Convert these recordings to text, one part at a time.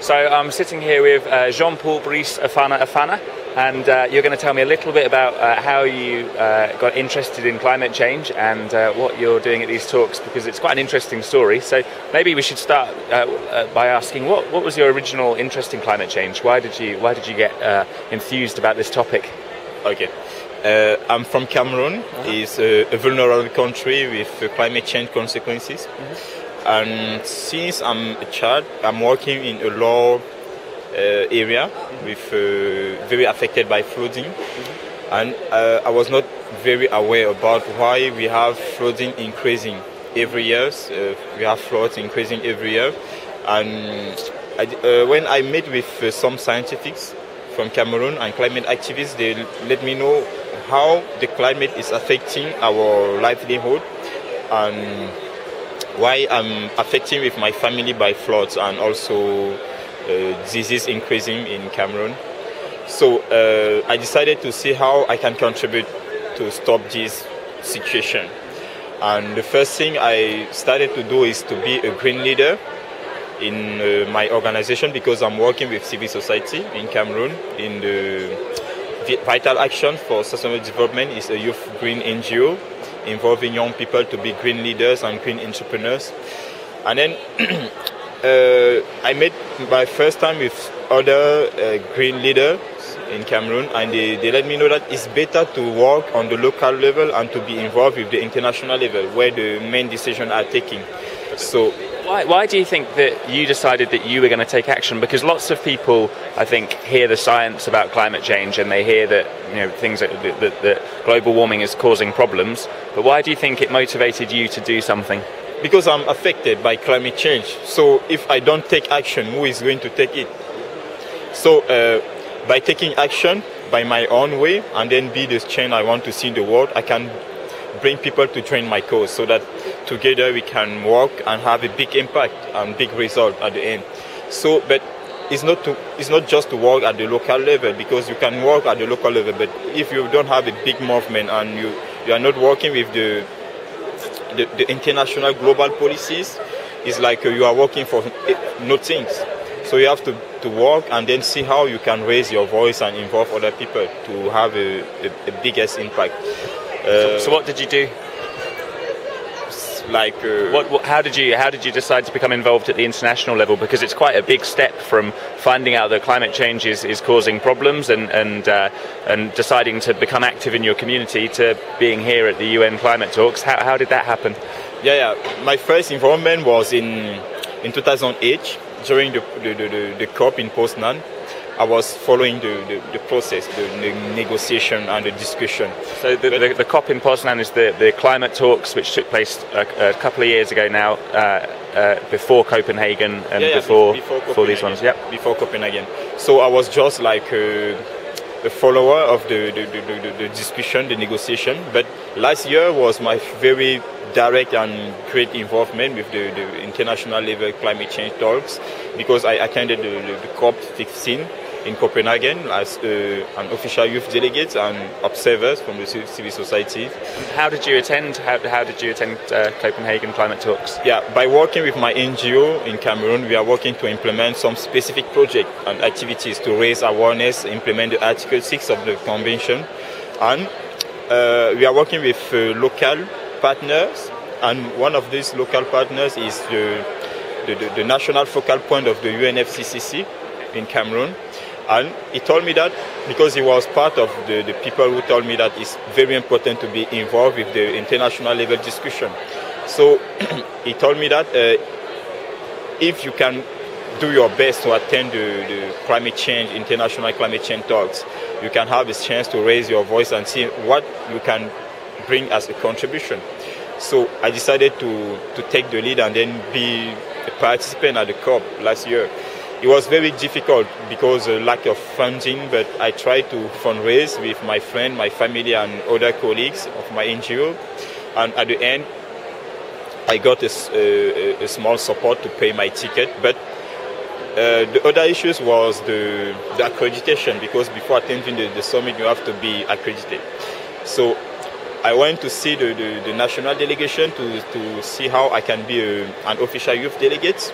So I'm sitting here with Jean-Paul Brice Affana Affana, and you're going to tell me a little bit about how you got interested in climate change and what you're doing at these talks, because it's quite an interesting story. So maybe we should start by asking what was your original interest in climate change? Why did you get enthused about this topic? Okay. I'm from Cameroon. It's a vulnerable country with climate change consequences. And since I'm a child, I'm working in a low area with very affected by flooding. And I was not very aware about why we have flooding increasing every year. We have floods increasing every year. And when I met with some scientists from Cameroon and climate activists, they let me know how the climate is affecting our livelihood and why I'm affecting with my family by floods and also disease increasing in Cameroon. So I decided to see how I can contribute to stop this situation. And the first thing I started to do is to be a green leader in my organization, because I'm working with civil society in Cameroon in the Vital Action for Sustainable Development. Is a youth green NGO involving young people to be green leaders and green entrepreneurs. And then I met my first time with other green leaders in Cameroon, and they let me know that it's better to work on the local level and to be involved with the international level where the main decisions are taken. So why do you think that you decided that you were going to take action? Because lots of people, I think, hear the science about climate change and they hear that things that global warming is causing problems. But why do you think it motivated you to do something? Because I'm affected by climate change. So if I don't take action, who is going to take it? So by taking action by my own way and then be the change I want to see in the world, I can bring people to join my cause so that together we can work and have a big impact and big result at the end. So, but it's not just to work at the local level, because you can work at the local level, but if you don't have a big movement and you are not working with the international global policies, it's like you are working for nothing. So you have to work and then see how you can raise your voice and involve other people to have a biggest impact. So what did you do? How did you decide to become involved at the international level? Because it's quite a big step from finding out that climate change is causing problems and deciding to become active in your community to being here at the UN climate talks. How did that happen? Yeah. My first involvement was in 2008 during the COP in Poznan. I was following the process, the negotiation and the discussion. So the COP in Poznan is the climate talks which took place a couple of years ago now, before Copenhagen and before these ones. Yep. Before Copenhagen. So I was just like a follower of the discussion, the negotiation. But last year was my very direct and great involvement with the international level climate change talks, because I attended the COP16 in Copenhagen as an official youth delegate and observers from the civil society. How did you attend? How did you attend Copenhagen climate talks? Yeah, by working with my NGO in Cameroon, we are working to implement some specific projects and activities to raise awareness, implement the Article 6 of the Convention, and we are working with local partners, and one of these local partners is the national focal point of the UNFCCC in Cameroon. And he told me that, because he was part of the people who told me that it's very important to be involved with the international level discussion. So he told me that if you can do your best to attend the international climate change talks, you can have a chance to raise your voice and see what you can bring as a contribution. So I decided to take the lead and then be a participant at the COP last year. It was very difficult because of lack of funding, but I tried to fundraise with my friend, my family and other colleagues of my NGO. And at the end, I got a small support to pay my ticket. But the other issues was the accreditation, because before attending the summit, you have to be accredited. So I went to see the national delegation to see how I can be an official youth delegate.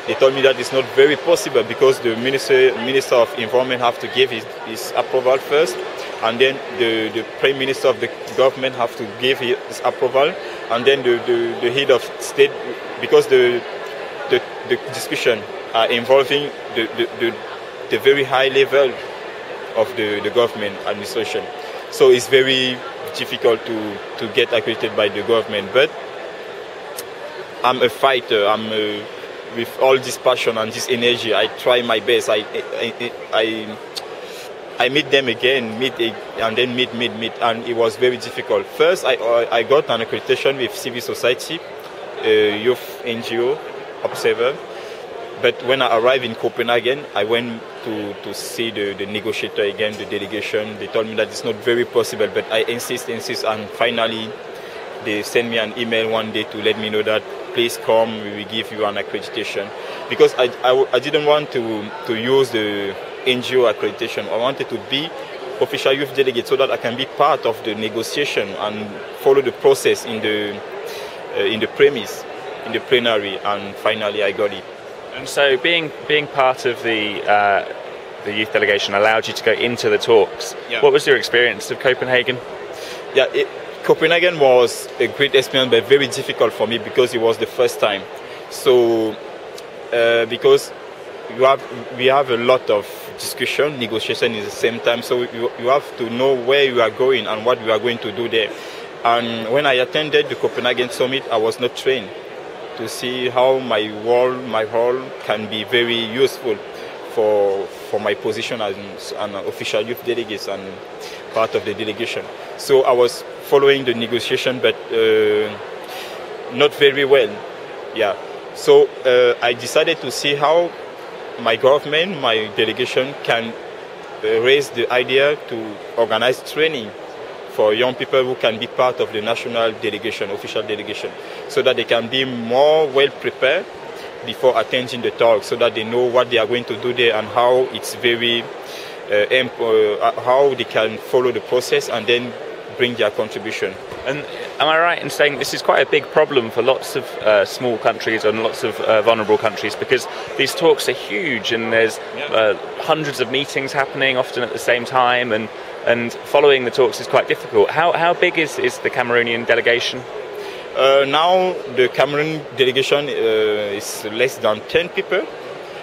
they told me that it's not very possible because the Minister of Environment have to give his approval first, and then the Prime Minister of the government have to give his approval, and then the head of state, because the discussion are involving the very high level of the government administration. So it's very difficult to get accredited by the government. But I'm a fighter. With all this passion and this energy, I try my best. I meet them again, and then meet, and it was very difficult. First, I got an accreditation with civil society, youth NGO, observer. But when I arrived in Copenhagen, I went to see the negotiator again, the delegation. They told me that it's not very possible, but I insist, and finally they sent me an email one day to let me know that please come, we will give you an accreditation. Because I didn't want to use the NGO accreditation. I wanted to be official youth delegate so that I can be part of the negotiation and follow the process in the premise, in the plenary, and finally I got it. And so being part of the youth delegation allowed you to go into the talks. Yeah. What was your experience of Copenhagen? Yeah, Copenhagen was a great experience, but very difficult for me because it was the first time. So because we have a lot of discussion, negotiation at the same time, so you have to know where you are going and what you are going to do there. And when I attended the Copenhagen summit, I was not trained to see how my role can be very useful for my position as an official youth delegate and part of the delegation. So I was following the negotiation, but not very well. Yeah. So I decided to see how my government, my delegation can raise the idea to organize training for young people who can be part of the national delegation, official delegation, so that they can be more well prepared before attending the talk, so that they know what they are going to do there and how it's very, how they can follow the process and then bring their contribution. And am I right in saying this is quite a big problem for lots of small countries and lots of vulnerable countries, because these talks are huge and there's hundreds of meetings happening often at the same time, and following the talks is quite difficult. How big is the Cameroonian delegation? Now the Cameroon delegation is less than 10 people.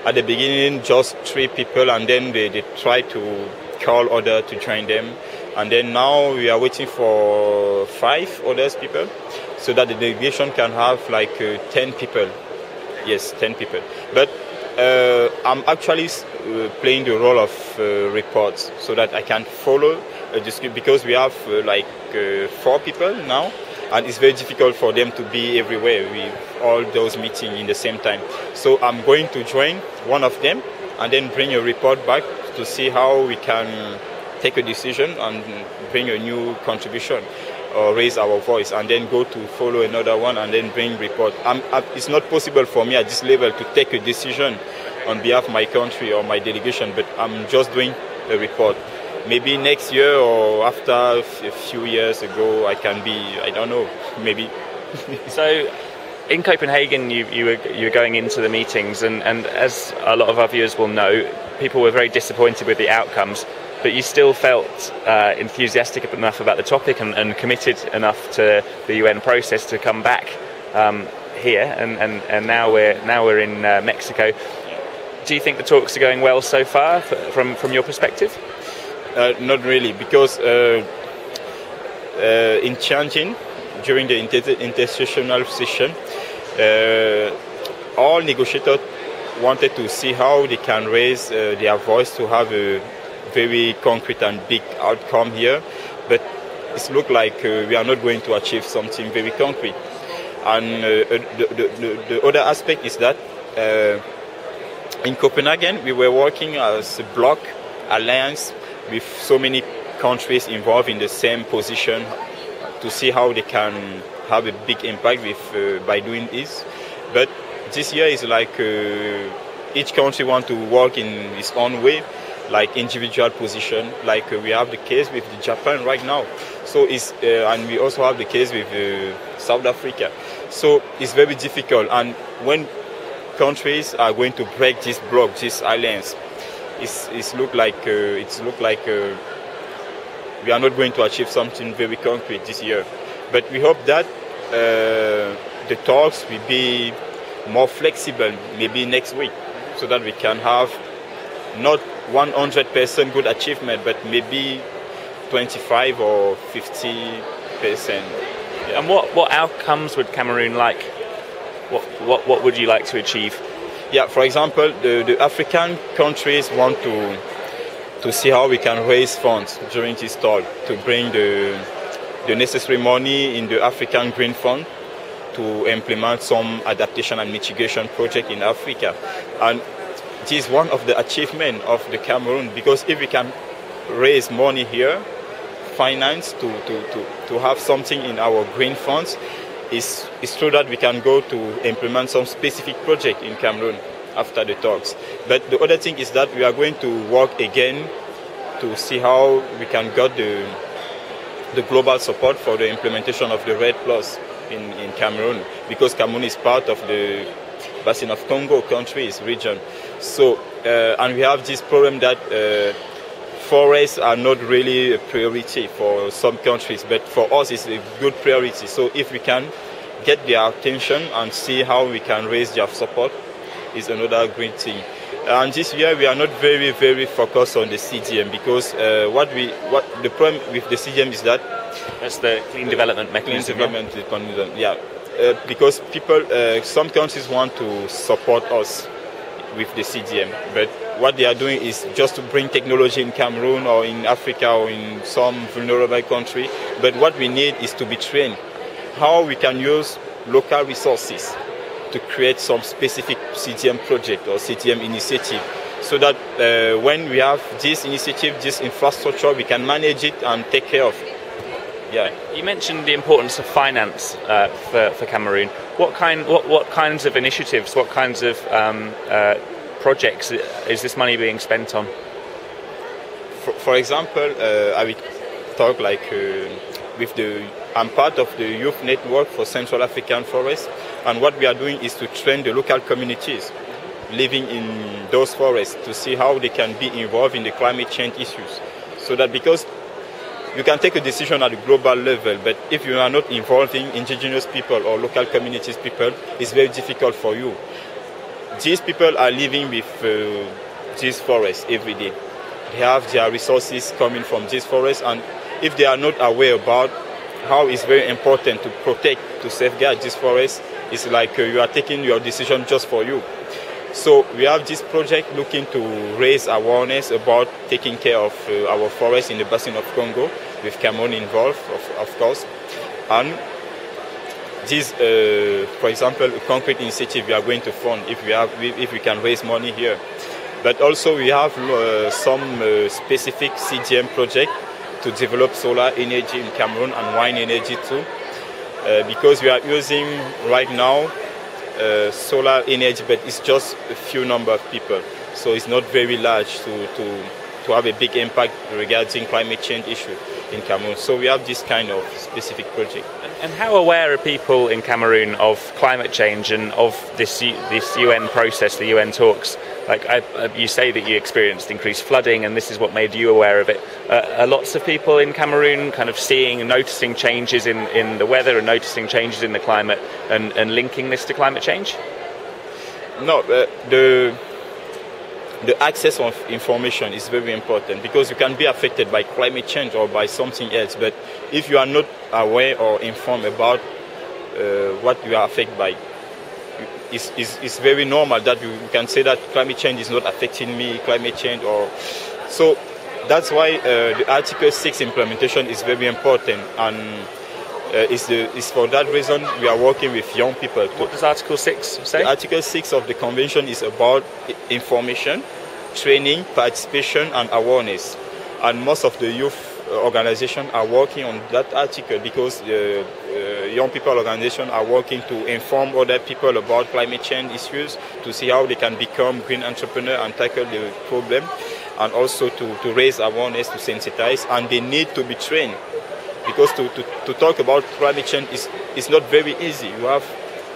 At the beginning, just 3 people, and then they try to call others to join them. And then now we are waiting for 5 other people, so that the delegation can have like 10 people. Yes, 10 people. But I'm actually playing the role of reports, so that I can follow a discussion, because we have like 4 people now, and it's very difficult for them to be everywhere with all those meetings in the same time. So I'm going to join one of them and then bring a report back to see how we can take a decision and bring a new contribution or raise our voice, and then go to follow another one and then bring report. It's not possible for me at this level to take a decision on behalf of my country or my delegation, but I'm just doing a report. Maybe next year or after a few years ago, I can be, I don't know, maybe. So in Copenhagen, you were going into the meetings, and as a lot of our viewers will know, people were very disappointed with the outcomes, but you still felt enthusiastic enough about the topic and committed enough to the UN process to come back here, and now we're in Mexico. Do you think the talks are going well so far from your perspective? Not really, because in Cancun, during the institutional session, all negotiators wanted to see how they can raise their voice to have a very concrete and big outcome here, but it looks like we are not going to achieve something very concrete. And the other aspect is that in Copenhagen we were working as a bloc alliance with so many countries involved in the same position to see how they can have a big impact by doing this. But this year is like each country wants to work in its own way, like individual position. Like we have the case with Japan right now, so and we also have the case with South Africa. So it's very difficult. And when countries are going to break this block, this alliance. It's look like we are not going to achieve something very concrete this year. But we hope that the talks will be more flexible, maybe next week, so that we can have not 100% good achievement, but maybe 25 or 50%. Yeah. And what outcomes would Cameroon like? What would you like to achieve? Yeah, for example, the African countries want to see how we can raise funds during this talk to bring the necessary money in the African Green Fund to implement some adaptation and mitigation project in Africa. And this is one of the achievements of the Cameroon, because if we can raise money here, finance to have something in our green funds, it's true that we can go to implement some specific project in Cameroon after the talks. But the other thing is that we are going to work again to see how we can get the global support for the implementation of the RED Plus in Cameroon, because Cameroon is part of the Basin of Congo countries region. So and we have this problem that forests are not really a priority for some countries, but for us it's a good priority. So if we can get their attention and see how we can raise their support, is another great thing. And this year we are not very focused on the CDM, because what the problem with the CDM is that that's the clean development mechanism. Yeah, because people, some countries want to support us with the CDM, but what they are doing is just to bring technology in Cameroon or in Africa or in some vulnerable country. But what we need is to be trained how we can use local resources to create some specific CDM project or CDM initiative, so that when we have this initiative, this infrastructure, we can manage it and take care of it. Yeah. You mentioned the importance of finance for Cameroon. What kinds of initiatives, what kinds of projects is this money being spent on? For example, I will talk like I'm part of the youth network for Central African forests, and what we are doing is to train the local communities living in those forests to see how they can be involved in the climate change issues. So that, because you can take a decision at the global level, but if you are not involving indigenous people or local communities people, it's very difficult for you. These people are living with these forests every day. They have their resources coming from these forests, and if they are not aware about how it's very important to protect, to safeguard these forests, it's like you are taking your decision just for you. So we have this project looking to raise awareness about taking care of our forests in the Basin of Congo, with Cameroon involved, of course. And this, for example, a concrete initiative we are going to fund if we can raise money here. But also we have some specific CDM project to develop solar energy in Cameroon and wind energy too, because we are using right now solar energy, but it's just a few number of people, so it's not very large to have a big impact regarding climate change issue in Cameroon. So we have this kind of specific project. And how aware are people in Cameroon of climate change and of this UN process, the UN talks? Like you say that you experienced increased flooding, and this is what made you aware of it. Are lots of people in Cameroon kind of seeing and noticing changes in the weather and noticing changes in the climate and linking this to climate change? No, the access of information is very important, because you can be affected by climate change or by something else, but if you are not aware or informed about what you are affected by, it's very normal that you can say that climate change is not affecting me, climate change, or so. That's why the Article 6 implementation is very important, and it's for that reason we are working with young people. What does Article 6 say? The Article 6 of the Convention is about information, training, participation and awareness. And most of the youth organizations are working on that article, because young people organizations are working to inform other people about climate change issues, to see how they can become green entrepreneurs and tackle the problem, and also to raise awareness, to sensitize, and they need to be trained, because to talk about climate change is not very easy. You have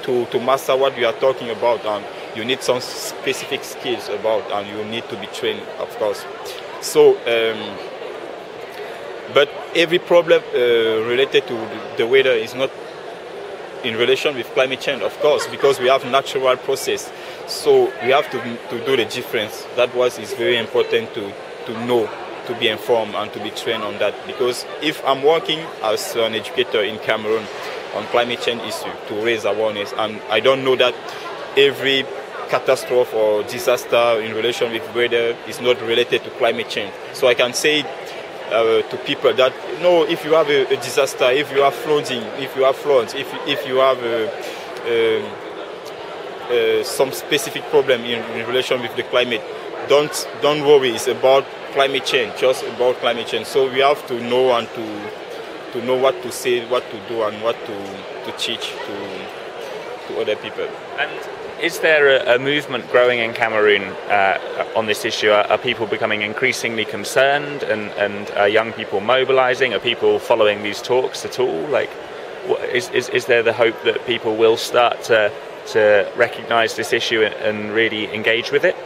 to master what you are talking about, and you need some specific skills about, and you need to be trained, of course. So, but every problem related to the weather is not in relation with climate change, of course, because we have natural process. So we have to do the difference. That was is very important to know, to be informed and to be trained on that. Because if I'm working as an educator in Cameroon on climate change issue to raise awareness, and I don't know that every catastrophe or disaster in relation with weather is not related to climate change. So I can say to people that, no, if you have a disaster, if you have flooding, if you have floods, if you have some specific problem in relation with the climate, don't worry, it's about climate change, just about climate change. So we have to know and to know what to say, what to do, and what to teach to other people. And is there a movement growing in Cameroon on this issue? Are people becoming increasingly concerned, and are young people mobilizing? Are people following these talks at all? Like, is there the hope that people will start to recognize this issue and really engage with it?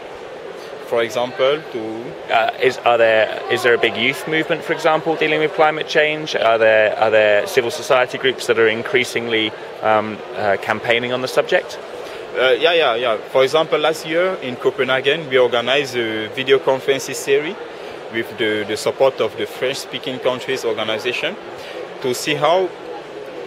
For example, is there a big youth movement, for example, dealing with climate change? Are there civil society groups that are increasingly campaigning on the subject? Yeah. For example, last year in Copenhagen, we organized a video conference series with the support of the French-speaking countries organization to see how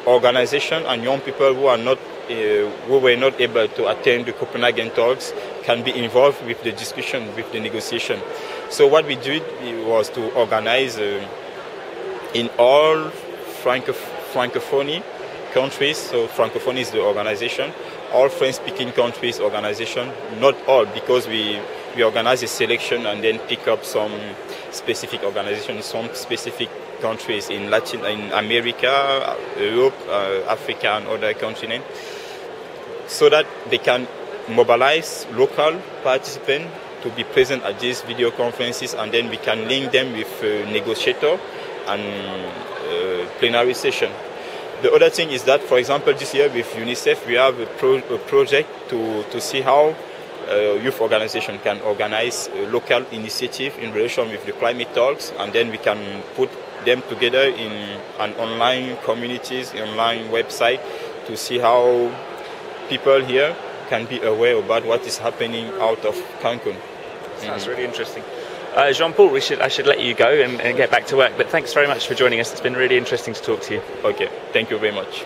organization and young people who were not able to attend the Copenhagen talks can be involved with the discussion, with the negotiation. So what we did was to organize in all Francophonie countries, so Francophonie is the organization, all French-speaking countries organization, not all, because we organize a selection and then pick up some specific organizations, some specific countries in America, Europe, Africa and other continents, so that they can mobilize local participants to be present at these video conferences, and then we can link them with negotiator and plenary session. The other thing is that, for example, this year with UNICEF, we have a project to see how youth organization can organize a local initiative in relation with the climate talks, and then we can put them together in an online communities, online website, to see how people here can be aware about what is happening out of Cancun. Sounds really interesting. Jean-Paul, I should let you go and get back to work, but thanks very much for joining us. It's been really interesting to talk to you. Okay, thank you very much.